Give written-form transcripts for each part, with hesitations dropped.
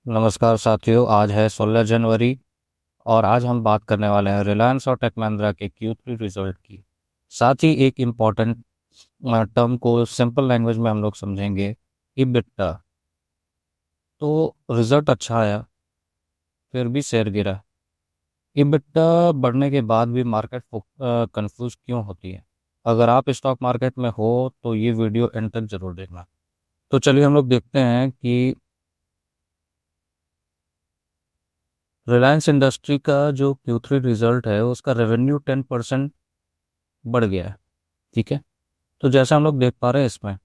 नमस्कार साथियों, आज है 16 जनवरी और आज हम बात करने वाले हैं रिलायंस और टेक महिंद्रा के Q3 रिजल्ट की। साथ ही एक इम्पॉर्टेंट टर्म को सिंपल लैंग्वेज में हम लोग समझेंगे, इबिट्टा। तो रिजल्ट अच्छा आया, फिर भी शेयर गिरा। इबिट्टा बढ़ने के बाद भी मार्केट कंफ्यूज क्यों होती है? अगर आप स्टॉक मार्केट में हो तो ये वीडियो एंड तक जरूर देखना। तो चलिए हम लोग देखते हैं कि रिलायंस इंडस्ट्री का जो Q3 रिजल्ट है उसका रेवेन्यू 10% बढ़ गया है। ठीक है, तो जैसा हम लोग देख पा रहे हैं इसमें,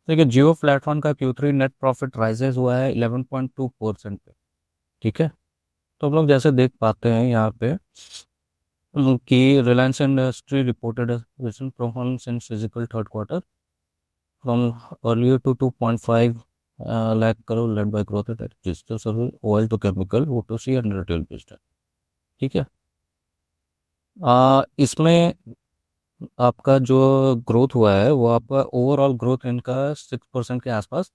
देखिए जियो प्लेटफॉर्म का Q3 नेट प्रॉफिट राइजेस हुआ है 11.2% पे। ठीक है, तो हम लोग जैसे देख पाते हैं यहाँ पे कि Reliance industry reported recent performance in physical third quarter from earlier to 2.5 lakh crore led by growth at register service oil to chemical O2C and retail business. ठीक है, इसमें आपका जो ग्रोथ हुआ है वो आपका ओवरऑल ग्रोथ इनका 6% के आसपास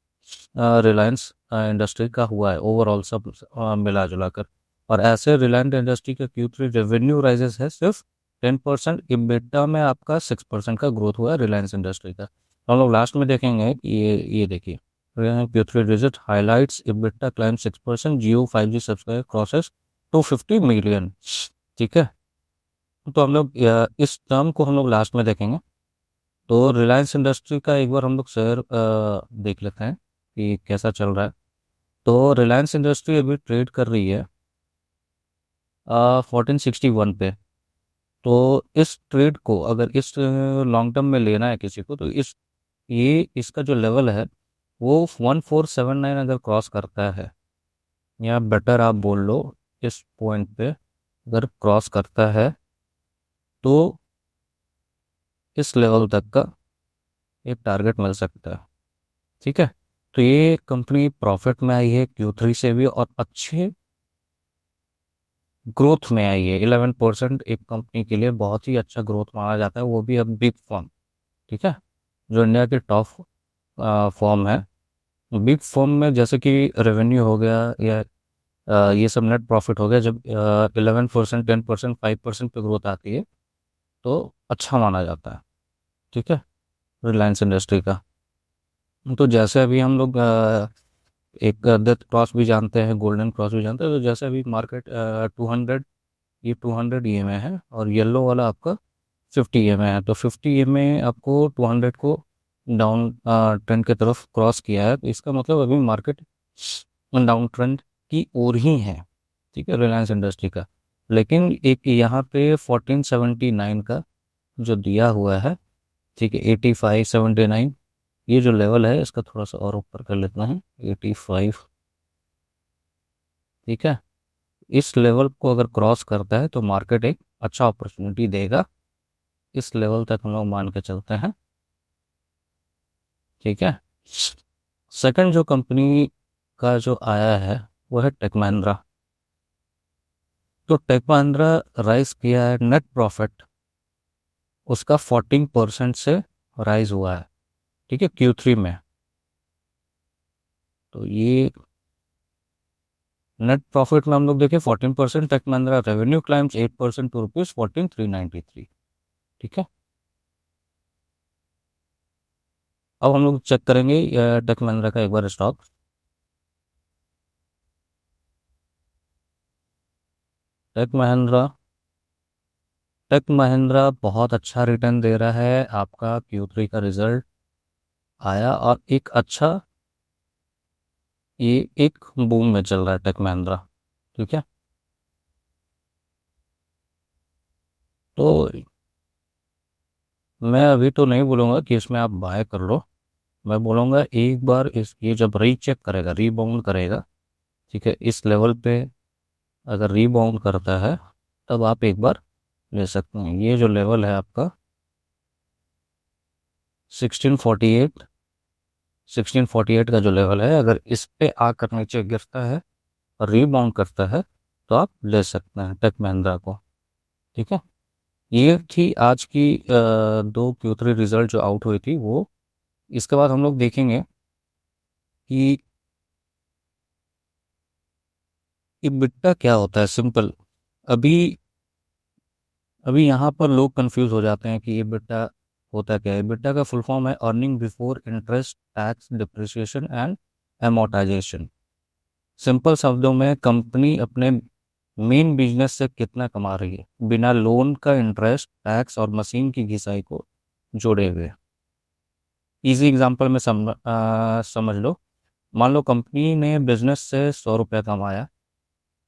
रिलायंस इंडस्ट्री का हुआ है ओवरऑल सब मिला जुला कर। और ऐसे रिलायंस इंडस्ट्री का Q3 रेवेन्यू राइजेस है सिर्फ 10%, इबिटा में आपका 6% का ग्रोथ हुआ है रिलायंस इंडस्ट्री का। तो हम लोग लास्ट में देखेंगे कि ये देखिए, Q3 result highlights EBITDA climb 6%, जियो 5G सब्सक्राइबर क्रॉसेस 250 मिलियन। ठीक है, तो हम लोग इस टर्म को हम लोग लास्ट में देखेंगे। तो रिलायंस इंडस्ट्री का एक बार हम लोग शेयर देख लेते हैं कि कैसा चल रहा है। तो रिलायंस इंडस्ट्री अभी ट्रेड कर रही है 1461 पे। तो इस ट्रेड को अगर इस लॉन्ग टर्म में लेना है किसी को, तो ये इसका जो लेवल है वो 1479 अगर क्रॉस करता है, या बेटर आप बोल लो इस पॉइंट पे अगर क्रॉस करता है, तो इस लेवल तक का एक टारगेट मिल सकता है। ठीक है, तो ये कंपनी प्रॉफिट में आई है Q3 से भी, और अच्छे ग्रोथ में आई है। 11% एक कंपनी के लिए बहुत ही अच्छा ग्रोथ माना जाता है, वो भी अब बिग फर्म। ठीक है, जो इंडिया के टॉप फर्म है। बिग फर्म में जैसे कि रेवेन्यू हो गया या ये सब नेट प्रॉफिट हो गया, जब 11%, 10%, 5% पे ग्रोथ आती है तो अच्छा माना जाता है। ठीक है, रिलायंस इंडस्ट्री का। तो जैसे अभी हम लोग एक डेथ क्रॉस भी जानते हैं, गोल्डन क्रॉस भी जानते हैं। तो जैसे अभी मार्केट 200, ये 200 EMA है और येलो वाला आपका 50 EMA है। तो 50 EMA आपको 200 को डाउन ट्रेंड की तरफ क्रॉस किया है, तो इसका मतलब अभी मार्केट डाउन ट्रेंड की ओर ही है। ठीक है, रिलायंस इंडस्ट्री का। लेकिन एक यहाँ पे 1479 का जो दिया हुआ है, ठीक है, 8579, ये जो लेवल है इसका थोड़ा सा और ऊपर कर लेते हैं, 85। ठीक है, इस लेवल को अगर क्रॉस करता है तो मार्केट एक अच्छा अपॉर्चुनिटी देगा। इस लेवल तक हम लोग मान के चलते हैं। ठीक है, सेकंड जो कंपनी का जो आया है वो है टेक महिंद्रा। तो टेक महिंद्रा राइज किया है नेट प्रॉफिट, उसका 14% से राइज हुआ है। ठीक है, Q3 में। तो ये नेट प्रॉफिट में हम लोग देखें 14%, tech Mahindra revenue climbs 8% to ₹14,393। ठीक है, अब हम लोग चेक करेंगे टेक महिंद्रा का एक बार stock. Tech Mahindra tech Mahindra बहुत अच्छा रिटर्न दे रहा है। आपका Q3 का रिजल्ट आया और एक अच्छा, ये एक बूम में चल रहा है टेक महिंद्रा। ठीक है, तो मैं अभी तो नहीं बोलूँगा कि इसमें आप बाय कर लो। मैं बोलूँगा एक बार इस ये जब रीचेक करेगा, रीबाउंड करेगा, ठीक है, इस लेवल पे अगर रीबाउंड करता है तब आप एक बार ले सकते हैं। ये जो लेवल है आपका 1648, 1648 का जो लेवल है, अगर इस पे आकर नीचे गिरता है और रीबाउंड करता है तो आप ले सकते हैं टेक महिंद्रा को। ठीक है, ये थी आज की दो Q3 रिजल्ट जो आउट हुई थी वो। इसके बाद हम लोग देखेंगे कि EBITDA क्या होता है? सिंपल। अभी अभी यहाँ पर लोग कंफ्यूज हो जाते हैं कि EBITDA होता क्या है। EBITDA का फुल फॉर्म है earning before interest tax depreciation and amortisation. Simple शब्दों में कंपनी अपने मेन बिजनेस से कितना कमा रही है बिना लोन का इंटरेस्ट टैक्स और मशीन की घिसाई को जोड़े हुए। इजी एग्जांपल में समझ लो। मान लो कंपनी ने बिजनेस से 100 रुपया कमाया,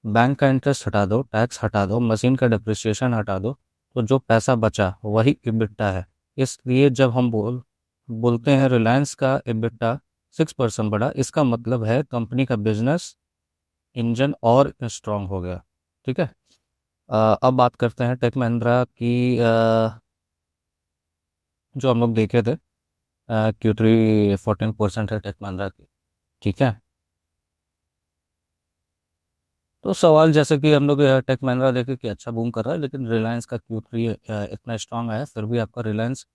बैंक का इंटरेस्ट हटा दो, टैक्स हटा दो, मशीन का डिप्रिसिएशन हटा दो, तो जो पैसा बचा वही इबिट्टा है। इसलिए जब हम बोलते हैं रिलायंस का इबिट्टा 6% बढ़ा, इसका मतलब है कंपनी का बिजनेस इंजन और स्ट्रांग हो गया। ठीक है। अब बात करते हैं टेक महिंद्रा की, जो हम लोग देखे थे। Q3 14% है टेक महिंद्रा की। ठीक है। तो सवाल जैसे कि हम लोग टेक महिंद्रा देखे कि अच्छा बूम कर रहा है, लेकिन रिलायंस का Q3 इतना स्ट्रांग है, फिर भी आपका रिलायंस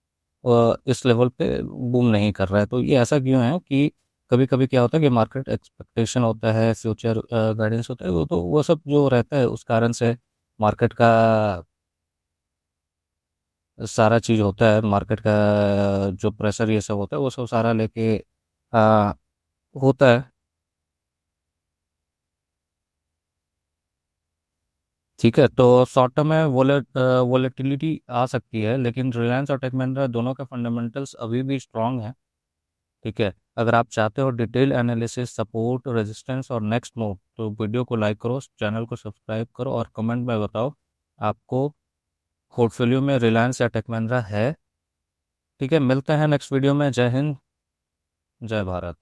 इस लेवल पे बूम नहीं कर रहा है। तो ये ऐसा क्यों है कि कभी कभी क्या होता है कि मार्केट एक्सपेक्टेशन होता है, फ्यूचर गाइडेंस होता है, वो तो वो सब जो रहता है उस कारण से मार्केट का सारा चीज़ होता है, मार्केट का जो प्रेशर ये सब होता है वो सब सारा लेके आ, होता है। ठीक है। तो शॉर्ट टर्म में वोलेटिलिटी आ सकती है, लेकिन रिलायंस और टेक महिंद्रा दोनों का फंडामेंटल्स अभी भी स्ट्रांग है। ठीक है। अगर आप चाहते हो डिटेल एनालिसिस, सपोर्ट, रेजिस्टेंस और नेक्स्ट मूव, तो वीडियो को लाइक करो, चैनल को सब्सक्राइब करो और कमेंट में बताओ आपको पोर्टफोलियो में रिलायंस या टेक महिंद्रा है। ठीक है। मिलते हैं नेक्स्ट वीडियो में। जय हिंद, जय भारत।